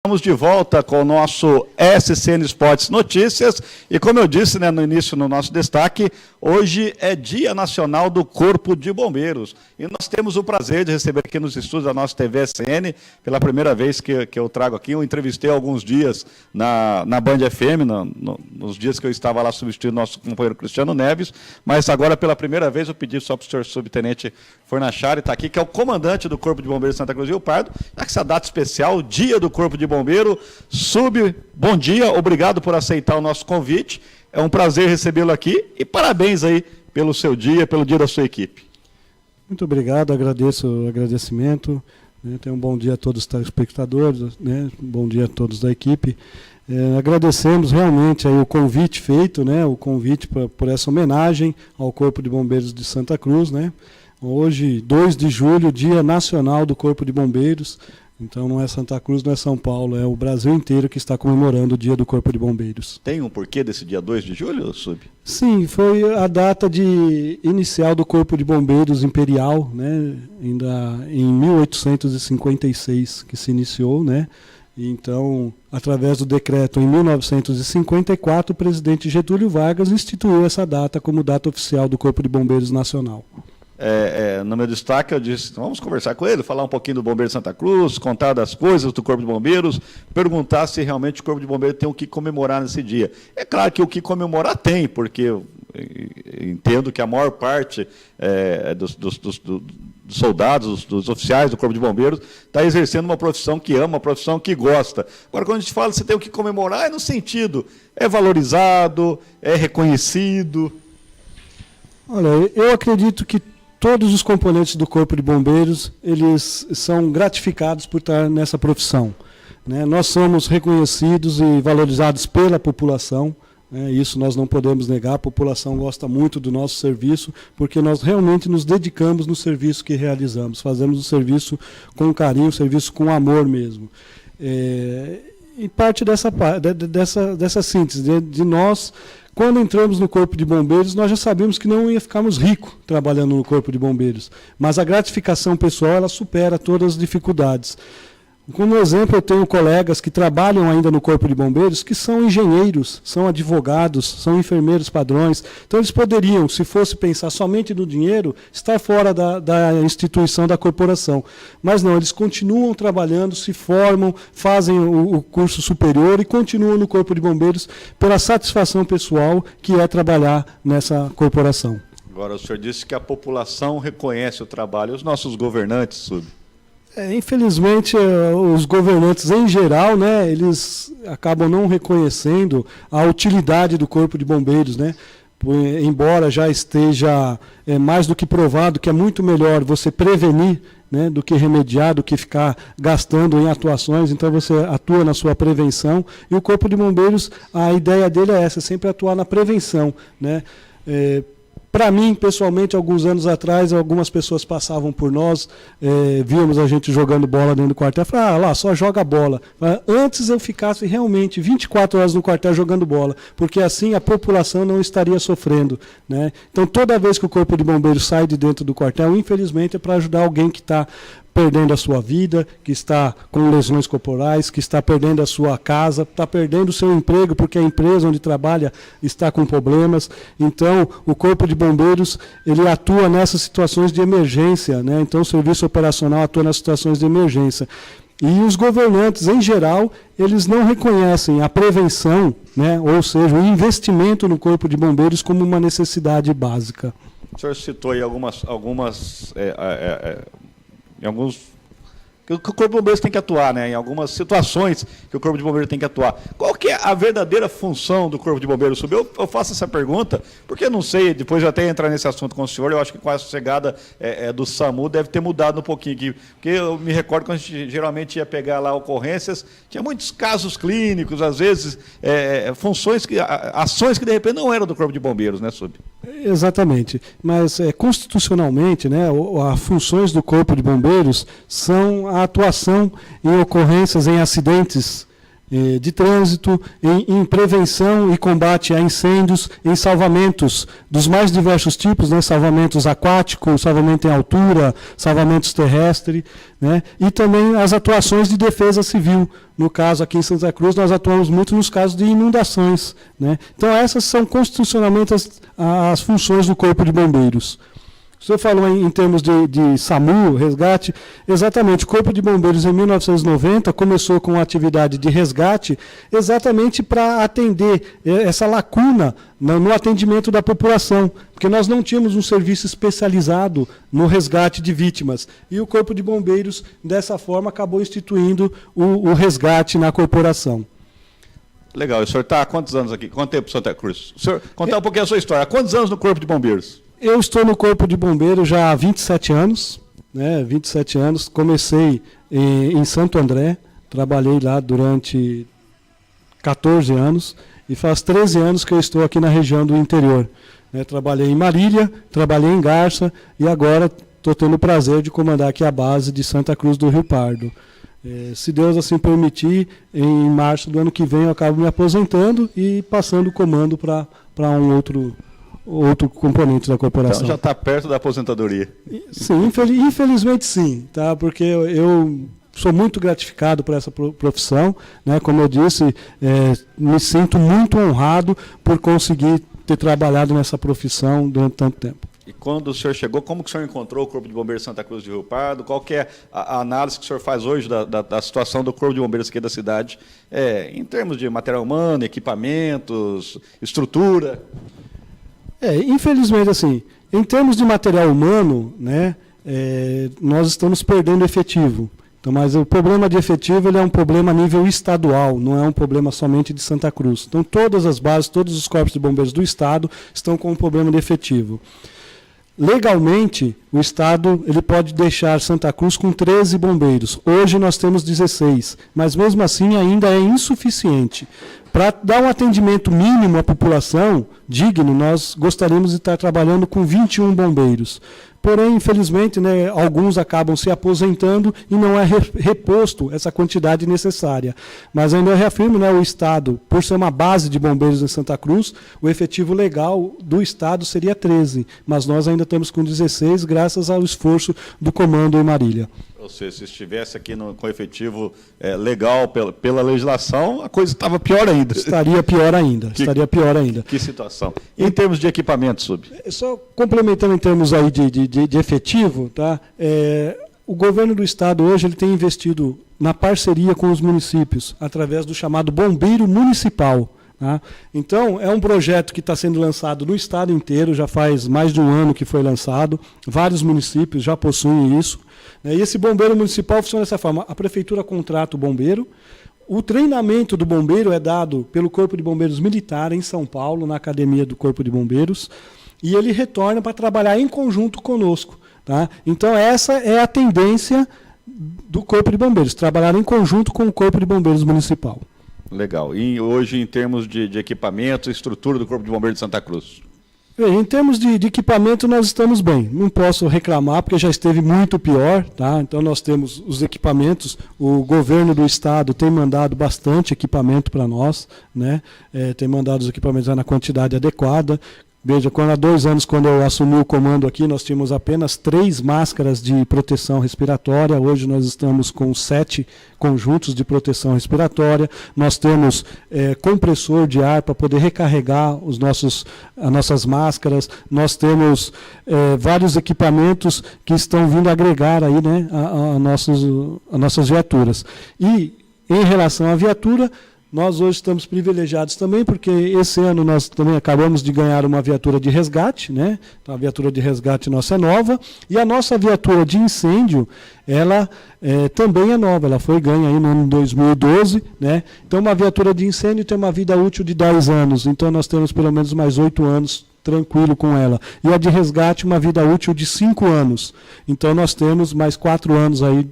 Estamos de volta com o nosso SCN Esportes Notícias e, como eu disse, né, no início, no nosso destaque, hoje é Dia Nacional do Corpo de Bombeiros e nós temos o prazer de receber aqui nos estúdios da nossa TV SCN, pela primeira vez que eu trago aqui. Eu entrevistei há alguns dias na Band FM, nos dias que eu estava lá substituindo o nosso companheiro Cristiano Neves, mas agora pela primeira vez eu pedi só para o senhor subtenente Fornachari estar aqui, que é o comandante do Corpo de Bombeiros de Santa Cruz do Rio Pardo, já que essa data especial, Dia do Corpo de Bombeiro. Bom dia, obrigado por aceitar o nosso convite, é um prazer recebê-lo aqui e parabéns aí pelo seu dia, pelo dia da sua equipe. Muito obrigado, agradeço o agradecimento, né? Tenho um bom dia a todos os telespectadores, né? Bom dia a todos da equipe. Agradecemos realmente aí o convite feito, né? O convite por essa homenagem ao Corpo de Bombeiros de Santa Cruz, né? Hoje, 2 de julho, Dia Nacional do Corpo de Bombeiros. Então não é Santa Cruz, não é São Paulo, é o Brasil inteiro que está comemorando o Dia do Corpo de Bombeiros. Tem um porquê desse dia 2 de julho, Sub? Sim, foi a data inicial do Corpo de Bombeiros Imperial, né? Ainda em 1856 que se iniciou, né? Então, através do decreto em 1954, o presidente Getúlio Vargas instituiu essa data como data oficial do Corpo de Bombeiros Nacional. No meu destaque eu disse, vamos conversar com ele, falar um pouquinho do Bombeiro de Santa Cruz, contar das coisas do Corpo de Bombeiros, perguntar se realmente o Corpo de Bombeiros tem o que comemorar nesse dia. É claro que o que comemorar tem, porque eu entendo que a maior parte dos soldados, dos oficiais do Corpo de Bombeiros, está exercendo uma profissão que ama, uma profissão que gosta. Agora, quando a gente fala que você tem o que comemorar, é no sentido, é valorizado, é reconhecido. Olha, eu acredito que todos os componentes do Corpo de Bombeiros, eles são gratificados por estar nessa profissão, né? Nós somos reconhecidos e valorizados pela população, né? Isso nós não podemos negar, a população gosta muito do nosso serviço, porque nós realmente nos dedicamos no serviço que realizamos, fazemos o serviço com carinho, o serviço com amor mesmo. E parte dessa síntese, de nós... Quando entramos no Corpo de Bombeiros, nós já sabíamos que não ia ficarmos ricos trabalhando no Corpo de Bombeiros. Mas a gratificação pessoal, ela supera todas as dificuldades. Como exemplo, eu tenho colegas que trabalham ainda no Corpo de Bombeiros, que são engenheiros, são advogados, são enfermeiros padrões. Então, eles poderiam, se fosse pensar somente no dinheiro, estar fora da instituição, da corporação. Mas não, eles continuam trabalhando, se formam, fazem o curso superior e continuam no Corpo de Bombeiros pela satisfação pessoal que é trabalhar nessa corporação. Agora, o senhor disse que a população reconhece o trabalho. Os nossos governantes, Sub? Infelizmente, os governantes em geral, né, eles acabam não reconhecendo a utilidade do Corpo de Bombeiros, né? Embora já esteja mais do que provado que é muito melhor você prevenir, né, do que remediar, do que ficar gastando em atuações. Então você atua na sua prevenção e o Corpo de Bombeiros, a ideia dele é essa, sempre atuar na prevenção, né? Para mim, pessoalmente, alguns anos atrás, algumas pessoas passavam por nós, víamos a gente jogando bola dentro do quartel, falavam, lá, só joga bola. Antes eu ficasse realmente 24 horas no quartel jogando bola, porque assim a população não estaria sofrendo, né? Então, toda vez que o Corpo de Bombeiros sai de dentro do quartel, infelizmente, é para ajudar alguém que está perdendo a sua vida, que está com lesões corporais, que está perdendo a sua casa, está perdendo o seu emprego, porque a empresa onde trabalha está com problemas. Então, o Corpo de Bombeiros, ele atua nessas situações de emergência, né? Então, o serviço operacional atua nas situações de emergência. E os governantes, em geral, eles não reconhecem a prevenção, né? Ou seja, o investimento no Corpo de Bombeiros como uma necessidade básica. O senhor citou aí alguns que o Corpo de Bombeiros tem que atuar, né? Em algumas situações que o Corpo de Bombeiros tem que atuar. Qual que é a verdadeira função do Corpo de Bombeiros? Eu faço essa pergunta, porque eu não sei, depois eu até entrar nesse assunto com o senhor, eu acho que com a chegada do SAMU deve ter mudado um pouquinho aqui, porque eu me recordo que a gente geralmente ia pegar lá ocorrências, tinha muitos casos clínicos, às vezes, ações que de repente não eram do Corpo de Bombeiros, né, Sub? Exatamente, mas constitucionalmente, né, as funções do Corpo de Bombeiros são a atuação em ocorrências, em acidentes de trânsito, em prevenção e combate a incêndios, em salvamentos dos mais diversos tipos, né, salvamentos aquáticos, salvamento em altura, salvamentos terrestres, né, e também as atuações de defesa civil. No caso, aqui em Santa Cruz, nós atuamos muito nos casos de inundações, né. Então, essas são constitucionalmente as funções do Corpo de Bombeiros. O senhor falou em termos de SAMU, resgate, exatamente, o Corpo de Bombeiros em 1990 começou com a atividade de resgate exatamente para atender essa lacuna no atendimento da população, porque nós não tínhamos um serviço especializado no resgate de vítimas. E o Corpo de Bombeiros, dessa forma, acabou instituindo o resgate na corporação. Legal, e o senhor está há quantos anos aqui? Quanto tempo em Santa Cruz? O senhor, contar um pouquinho a sua história. Há quantos anos no Corpo de Bombeiros? Eu estou no Corpo de Bombeiros já há 27 anos, né? 27 anos. Comecei em Santo André, trabalhei lá durante 14 anos e faz 13 anos que eu estou aqui na região do interior, né? Trabalhei em Marília, trabalhei em Garça e agora estou tendo o prazer de comandar aqui a base de Santa Cruz do Rio Pardo. Se Deus assim permitir, em março do ano que vem eu acabo me aposentando e passando o comando para um outro componente da corporação. Então já está perto da aposentadoria. Sim, infelizmente sim, tá? Porque eu sou muito gratificado por essa profissão, né? Como eu disse, me sinto muito honrado por conseguir ter trabalhado nessa profissão durante tanto tempo. E quando o senhor chegou, como que o senhor encontrou o Corpo de Bombeiros de Santa Cruz do Rio Pardo? Qual que é a análise que o senhor faz hoje da situação do Corpo de Bombeiros aqui da cidade, em termos de material humano, equipamentos, estrutura? Infelizmente, assim, em termos de material humano, né, nós estamos perdendo efetivo. Então, mas o problema de efetivo ele é um problema a nível estadual, não é um problema somente de Santa Cruz. Então, todas as bases, todos os corpos de bombeiros do Estado estão com um problema de efetivo. Legalmente, o Estado ele pode deixar Santa Cruz com 13 bombeiros. Hoje nós temos 16, mas mesmo assim ainda é insuficiente. Para dar um atendimento mínimo à população, digno, nós gostaríamos de estar trabalhando com 21 bombeiros. Porém, infelizmente, né, alguns acabam se aposentando e não é reposto essa quantidade necessária. Mas ainda eu reafirmo, né, o Estado, por ser uma base de bombeiros em Santa Cruz, o efetivo legal do Estado seria 13, mas nós ainda estamos com 16, graças ao esforço do comando em Marília. Ou seja, se estivesse aqui com efetivo legal pela legislação, a coisa estava pior ainda. Estaria pior ainda, estaria pior ainda. Que situação. E em termos de equipamento, Só complementando em termos aí de efetivo, tá? O governo do Estado hoje ele tem investido na parceria com os municípios, através do chamado Bombeiro Municipal. Tá? Então, é um projeto que está sendo lançado no Estado inteiro, já faz mais de um ano que foi lançado, vários municípios já possuem isso. E esse bombeiro municipal funciona dessa forma: a prefeitura contrata o bombeiro, o treinamento do bombeiro é dado pelo Corpo de Bombeiros Militar em São Paulo, na Academia do Corpo de Bombeiros, e ele retorna para trabalhar em conjunto conosco. Tá? Então, essa é a tendência do Corpo de Bombeiros, trabalhar em conjunto com o Corpo de Bombeiros Municipal. Legal. E hoje, em termos de equipamento, estrutura do Corpo de Bombeiros de Santa Cruz? Em termos de equipamento, nós estamos bem. Não posso reclamar, porque já esteve muito pior. Tá? Então, nós temos os equipamentos. O governo do Estado tem mandado bastante equipamento para nós, né? Tem mandado os equipamentos na quantidade adequada. Veja, há 2 anos, quando eu assumi o comando aqui, nós tínhamos apenas 3 máscaras de proteção respiratória. Hoje nós estamos com 7 conjuntos de proteção respiratória. Nós temos compressor de ar para poder recarregar as nossas máscaras. Nós temos vários equipamentos que estão vindo agregar aí, né, a nossas viaturas. E, em relação à viatura, nós hoje estamos privilegiados também, porque esse ano nós também acabamos de ganhar uma viatura de resgate, né? Então, a viatura de resgate nossa é nova, e a nossa viatura de incêndio, ela também é nova, ela foi ganha aí no ano 2012, né? Então, uma viatura de incêndio tem uma vida útil de 10 anos, então nós temos pelo menos mais 8 anos tranquilo com ela. E a de resgate, uma vida útil de 5 anos. Então, nós temos mais 4 anos aí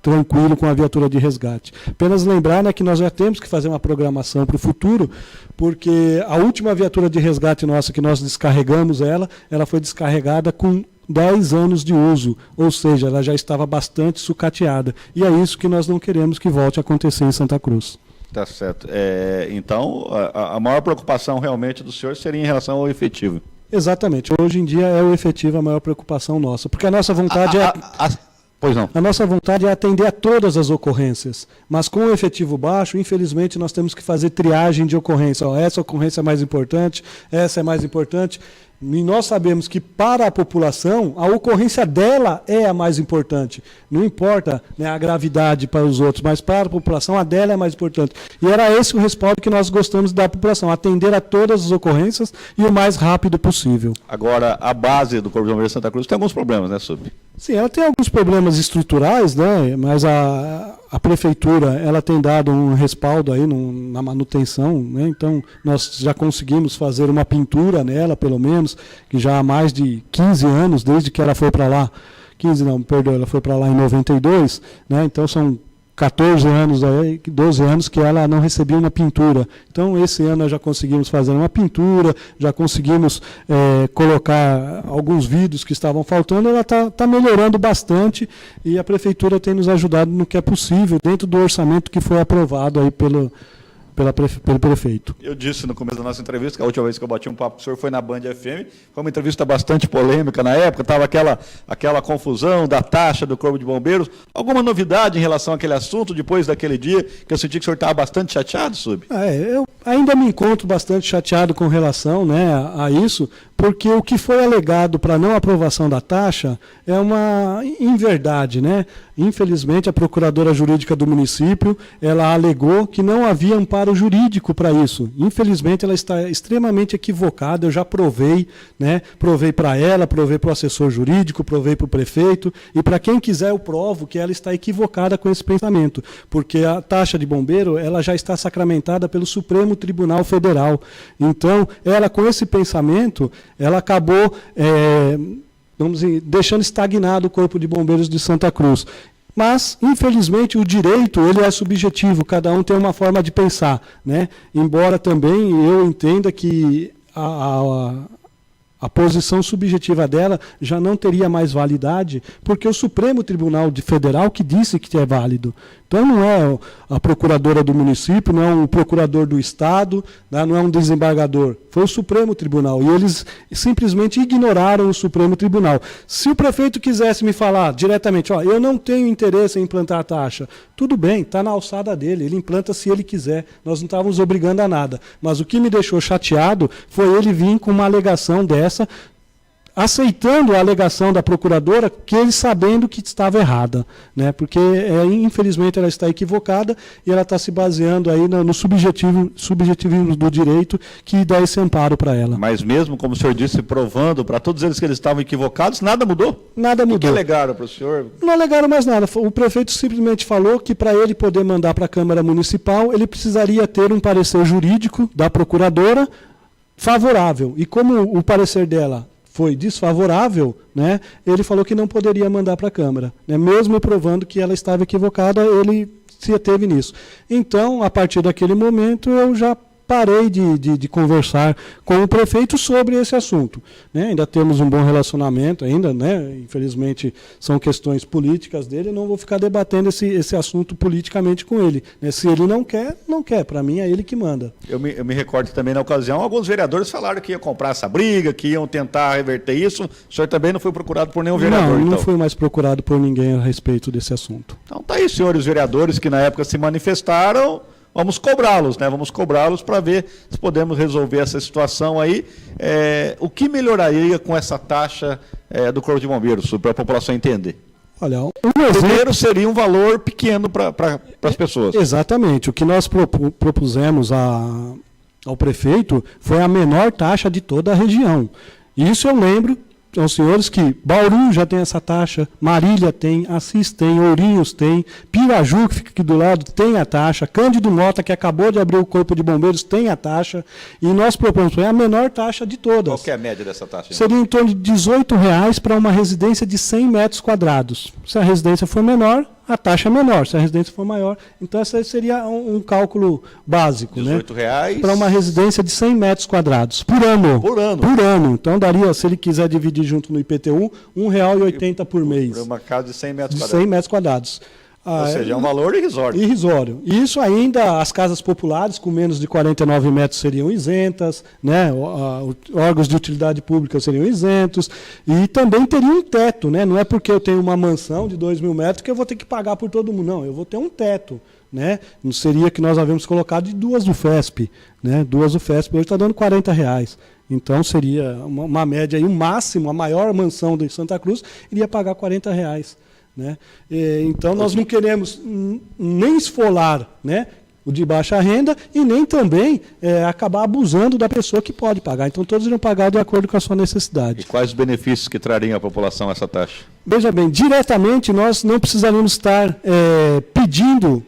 tranquilo com a viatura de resgate. Apenas lembrar, né, que nós já temos que fazer uma programação para o futuro, porque a última viatura de resgate nossa que nós descarregamos ela foi descarregada com 10 anos de uso, ou seja, ela já estava bastante sucateada. E é isso que nós não queremos que volte a acontecer em Santa Cruz. Tá certo. Então, a maior preocupação realmente do senhor seria em relação ao efetivo. Exatamente. Hoje em dia é o efetivo a maior preocupação nossa, porque a nossa vontade Pois não. A nossa vontade é atender a todas as ocorrências, mas com o efetivo baixo, infelizmente, nós temos que fazer triagem de ocorrência. Essa ocorrência é mais importante, essa é mais importante. E nós sabemos que para a população, a ocorrência dela é a mais importante. Não importa, né, a gravidade para os outros, mas para a população, a dela é mais importante. E era esse o respaldo que nós gostamos da população, atender a todas as ocorrências e o mais rápido possível. Agora, a base do Corpo de Bombeiros de Santa Cruz tem alguns problemas, né, Sub? Sim, ela tem alguns problemas estruturais, né, mas a prefeitura ela tem dado um respaldo aí na manutenção, né, então nós já conseguimos fazer uma pintura nela, pelo menos, que já há mais de 15 anos, desde que ela foi para lá, 15 não, perdão, ela foi para lá em 92, né, então são 14 anos, aí, 12 anos que ela não recebia uma pintura. Então, esse ano nós já conseguimos fazer uma pintura, já conseguimos colocar alguns vidros que estavam faltando, ela está melhorando bastante e a prefeitura tem nos ajudado no que é possível, dentro do orçamento que foi aprovado aí pelo prefeito. Eu disse no começo da nossa entrevista, que a última vez que eu bati um papo com o senhor foi na Band FM, foi uma entrevista bastante polêmica na época, estava aquela confusão da taxa do Corpo de Bombeiros. Alguma novidade em relação àquele assunto, depois daquele dia, que eu senti que o senhor estava bastante chateado, Sub? Eu ainda me encontro bastante chateado com relação, né, a isso, porque o que foi alegado para não aprovação da taxa é uma inverdade, né? Infelizmente, a procuradora jurídica do município, ela alegou que não havia amparo jurídico para isso. Infelizmente, ela está extremamente equivocada, eu já provei, né? Provei para ela, provei para o assessor jurídico, provei para o prefeito, e para quem quiser eu provo que ela está equivocada com esse pensamento, porque a taxa de bombeiro, ela já está sacramentada pelo Supremo Tribunal Federal. Então, ela com esse pensamento, ela acabou vamos dizer, deixando estagnado o Corpo de Bombeiros de Santa Cruz. Mas, infelizmente, o direito ele é subjetivo, cada um tem uma forma de pensar, né? Embora também eu entenda que a posição subjetiva dela já não teria mais validade, porque o Supremo Tribunal Federal que disse que é válido. Então não é a procuradora do município, não é um procurador do Estado, né, não é um desembargador. Foi o Supremo Tribunal. E eles simplesmente ignoraram o Supremo Tribunal. Se o prefeito quisesse me falar diretamente, eu não tenho interesse em implantar a taxa, tudo bem, está na alçada dele, ele implanta se ele quiser. Nós não estávamos obrigando a nada. Mas o que me deixou chateado foi ele vir com uma alegação dessa, aceitando a alegação da procuradora, que ele sabendo que estava errada, né? Porque infelizmente ela está equivocada e ela está se baseando aí no subjetivismo do direito que dá esse amparo para ela. Mas mesmo, como o senhor disse, provando para todos eles que eles estavam equivocados, nada mudou? Nada mudou. O que alegaram para o senhor? Não alegaram mais nada. O prefeito simplesmente falou que para ele poder mandar para a Câmara Municipal, ele precisaria ter um parecer jurídico da procuradora favorável. E como o parecer dela foi desfavorável, né, ele falou que não poderia mandar para a Câmara, né, mesmo provando que ela estava equivocada, ele se ateve nisso. Então, a partir daquele momento, eu já parei de conversar com o prefeito sobre esse assunto, né? Ainda temos um bom relacionamento, ainda, né? Infelizmente, são questões políticas dele, eu não vou ficar debatendo esse assunto politicamente com ele, né? Se ele não quer, não quer, para mim é ele que manda. Eu me recordo também na ocasião, alguns vereadores falaram que iam comprar essa briga, que iam tentar reverter isso, o senhor também não foi procurado por nenhum vereador? Não fui mais procurado por ninguém a respeito desse assunto. Então tá aí, senhores vereadores que na época se manifestaram. Vamos cobrá-los, né? Vamos cobrá-los para ver se podemos resolver essa situação aí. O que melhoraria com essa taxa do Corpo de Bombeiros, para a população entender? Olha, primeiro seria um valor pequeno para as pessoas. Exatamente. O que nós propusemos ao prefeito foi a menor taxa de toda a região. Isso eu lembro aos senhores que Bauru já tem essa taxa, Marília tem, Assis tem, Ourinhos tem, Piraju, que fica aqui do lado, tem a taxa, Cândido Mota, que acabou de abrir o Corpo de Bombeiros, tem a taxa, e nós propomos a menor taxa de todas. Qual que é a média dessa taxa? Seria em torno de R$18 para uma residência de 100 metros quadrados. Se a residência for menor, a taxa é menor. Se a residência for maior, então esse seria um cálculo básico, R$18, né? Para uma residência de 100 metros quadrados por ano. Por ano. Por ano. Então daria, se ele quiser dividir junto no IPTU, R$1,80 por mês. Para uma casa de 100 metros quadrados. quadrados. 100 metros quadrados. Ou seja, é um valor irrisório. Irrisório. Isso ainda, as casas populares com menos de 49 metros seriam isentas, né? Órgãos de utilidade pública seriam isentos, e também teria um teto, né? Não é porque eu tenho uma mansão de 2.000 metros que eu vou ter que pagar por todo mundo, não, eu vou ter um teto. Né? Não seria que nós havíamos colocado de 2 UFESP, né? 2 UFESP hoje está dando R$40. Então seria uma média, aí, o máximo, a maior mansão de Santa Cruz iria pagar R$40. Né? Então nós não queremos nem esfolar, né, o de baixa renda e nem também acabar abusando da pessoa que pode pagar. Então todos iriam pagar de acordo com a sua necessidade. E quais os benefícios que trariam à população essa taxa? Veja bem, diretamente nós não precisaríamos estar pedindo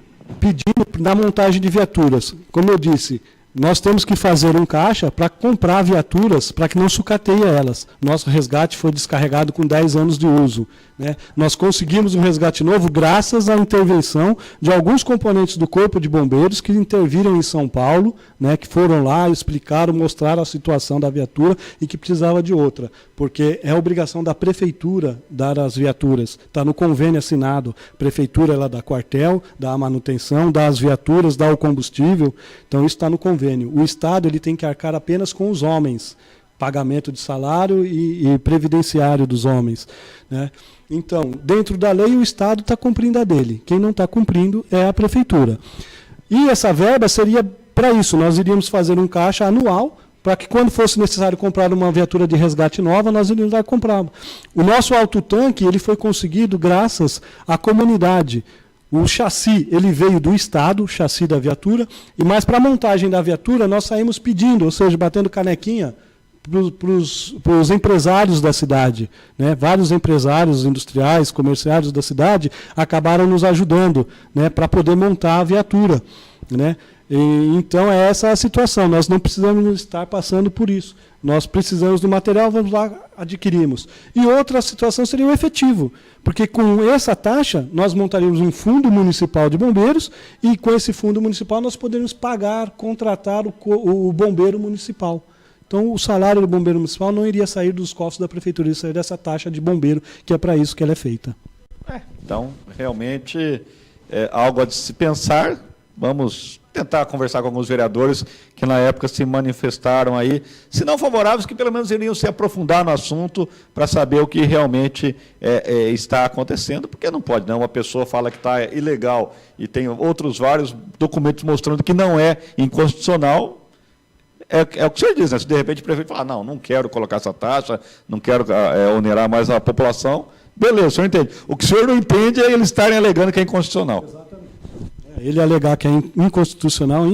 na montagem de viaturas. Como eu disse, nós temos que fazer um caixa para comprar viaturas para que não sucateie elas. Nosso resgate foi descarregado com 10 anos de uso. Né? Nós conseguimos um resgate novo graças à intervenção de alguns componentes do Corpo de Bombeiros que interviram em São Paulo, né, que foram lá, explicaram, mostraram a situação da viatura e que precisava de outra, porque é obrigação da Prefeitura dar as viaturas. Está no convênio assinado. A Prefeitura ela dá quartel, dá a manutenção, dá as viaturas, dá o combustível. Então isso está no convênio. O Estado ele tem que arcar apenas com os homens, pagamento de salário e previdenciário dos homens. Né? Então, dentro da lei, o Estado está cumprindo a dele. Quem não está cumprindo é a Prefeitura. E essa verba seria para isso. Nós iríamos fazer um caixa anual para que, quando fosse necessário comprar uma viatura de resgate nova, nós iríamos lá comprar. O nosso autotanque ele foi conseguido graças à comunidade. O chassi ele veio do Estado, o chassi da viatura, e mais para a montagem da viatura nós saímos pedindo, ou seja, batendo canequinha, para os empresários da cidade. Né? Vários empresários industriais, comerciários da cidade acabaram nos ajudando, né, para poder montar a viatura. Né? Então, é essa a situação. Nós não precisamos estar passando por isso. Nós precisamos do material, vamos lá, adquirimos. E outra situação seria o efetivo, porque com essa taxa nós montaríamos um fundo municipal de bombeiros e com esse fundo municipal nós poderíamos pagar, contratar o bombeiro municipal. Então, o salário do bombeiro municipal não iria sair dos cofres da prefeitura, iria sair dessa taxa de bombeiro, que é para isso que ela é feita. Então, realmente, é algo a de se pensar. Vamos tentar conversar com alguns vereadores que, na época, se manifestaram aí, se não favoráveis, que pelo menos iriam se aprofundar no assunto para saber o que realmente está acontecendo, porque não pode, não. Uma pessoa fala que está ilegal e tem outros vários documentos mostrando que não é inconstitucional. É o que o senhor diz, né? Se de repente o prefeito falar, não quero colocar essa taxa, não quero onerar mais a população, beleza, o senhor entende. O que o senhor não entende é eles estarem alegando que é inconstitucional. Exatamente. Ele alegar que é inconstitucional,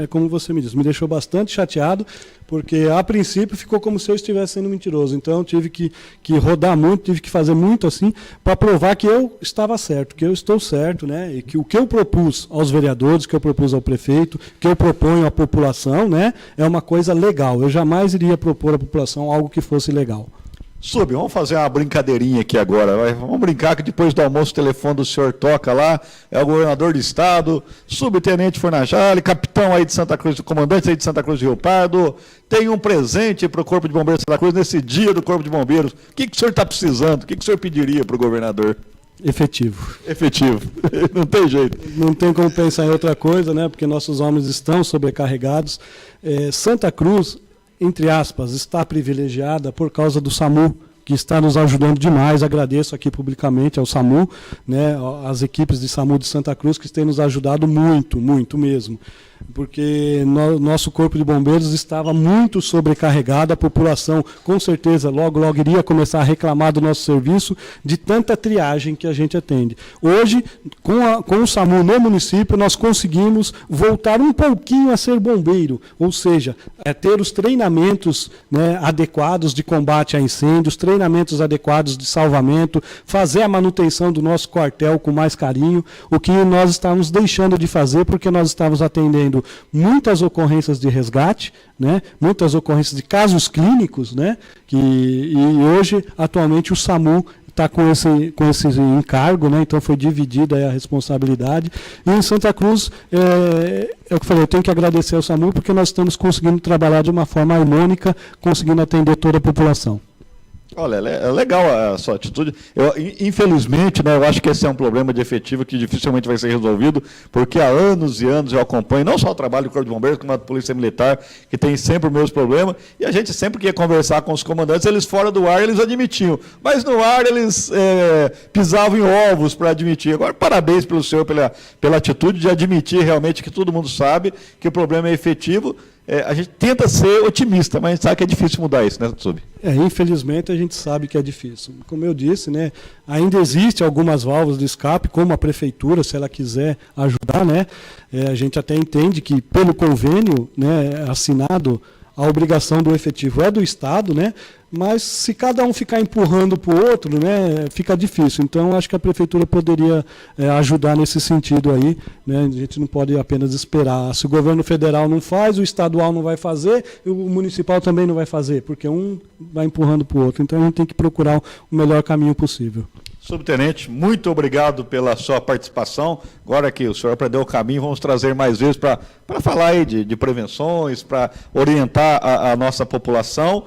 como você me disse, me deixou bastante chateado, porque a princípio ficou como se eu estivesse sendo mentiroso. Então eu tive que rodar muito, tive que fazer muito assim, para provar que eu estava certo, que eu estou certo, né? E que o que eu propus aos vereadores, que eu propus ao prefeito, que eu proponho à população, né, é uma coisa legal. Eu jamais iria propor à população algo que fosse legal. Vamos fazer uma brincadeirinha aqui agora. Vamos brincar que depois do almoço o telefone do senhor toca lá, é o governador do estado, subtenente Fornajale, capitão aí de Santa Cruz, comandante aí de Santa Cruz do Rio Pardo, tem um presente para o Corpo de Bombeiros de Santa Cruz nesse dia do Corpo de Bombeiros. O que o senhor está precisando? O que o senhor pediria para o governador? Efetivo. Não tem jeito. Não tem como pensar em outra coisa, né? Porque nossos homens estão sobrecarregados. Santa Cruz, entre aspas, está privilegiada por causa do SAMU, que está nos ajudando demais. Agradeço aqui publicamente ao SAMU, né, as equipes de SAMU de Santa Cruz, que têm nos ajudado muito, muito mesmo. Porque nosso Corpo de Bombeiros estava muito sobrecarregado, a população, com certeza, logo iria começar a reclamar do nosso serviço, de tanta triagem que a gente atende. Hoje, com o SAMU no município, nós conseguimos voltar um pouquinho a ser bombeiro, ou seja, ter os treinamentos, né, adequados de combate a incêndios, treinamentos adequados de salvamento, fazer a manutenção do nosso quartel com mais carinho, o que nós estávamos deixando de fazer, porque nós estávamos atendendo muitas ocorrências de resgate, né, muitas ocorrências de casos clínicos, né, e hoje, atualmente, o SAMU está com esse encargo, né, então foi dividida a responsabilidade. E em Santa Cruz, é o que eu falei, eu tenho que agradecer ao SAMU, porque nós estamos conseguindo trabalhar de uma forma harmônica, conseguindo atender toda a população. Olha, é legal a sua atitude. Infelizmente, né, eu acho que esse é um problema de efetivo que dificilmente vai ser resolvido, porque há anos e anos eu acompanho não só o trabalho do Corpo de Bombeiros, como a Polícia Militar, que tem sempre o mesmo problema, e a gente sempre que ia conversar com os comandantes, eles fora do ar, eles admitiam, mas no ar eles pisavam em ovos para admitir. Agora, parabéns pelo senhor, pela atitude de admitir realmente que todo mundo sabe que o problema é efetivo. A gente tenta ser otimista, mas a gente sabe que é difícil mudar isso, né, Tsub? Infelizmente a gente sabe que é difícil. Como eu disse, né, ainda existe algumas válvulas de escape, como a prefeitura, se ela quiser ajudar, né, a gente até entende que pelo convênio, né, assinado, a obrigação do efetivo é do Estado, né? Mas se cada um ficar empurrando para o outro, né, fica difícil. Então, acho que a prefeitura poderia ajudar nesse sentido aí, né? A gente não pode apenas esperar. Se o governo federal não faz, o estadual não vai fazer, e o municipal também não vai fazer, porque um vai empurrando para o outro. Então, a gente tem que procurar o melhor caminho possível. Subtenente, muito obrigado pela sua participação. Agora que o senhor aprendeu o caminho, vamos trazer mais vezes para falar aí de prevenções, para orientar a nossa população.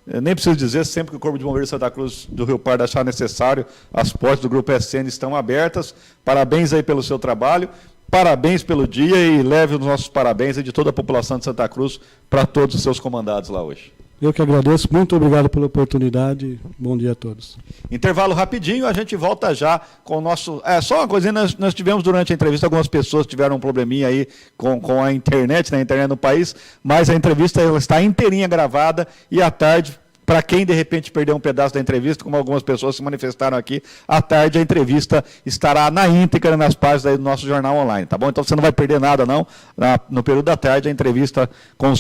Eu nem preciso dizer, sempre que o Corpo de Bombeiros de Santa Cruz do Rio Pardo achar necessário, as portas do Grupo SN estão abertas. Parabéns aí pelo seu trabalho, parabéns pelo dia e leve os nossos parabéns aí de toda a população de Santa Cruz para todos os seus comandados lá hoje. Eu que agradeço, muito obrigado pela oportunidade, bom dia a todos. Intervalo rapidinho, a gente volta já com o nosso... só uma coisinha, nós tivemos durante a entrevista, algumas pessoas tiveram um probleminha aí com a internet, né, a internet no país, mas a entrevista ela está inteirinha gravada e à tarde, para quem de repente perdeu um pedaço da entrevista, como algumas pessoas se manifestaram aqui, à tarde a entrevista estará na íntegra nas páginas aí do nosso jornal online, tá bom? Então você não vai perder nada não, no período da tarde a entrevista com o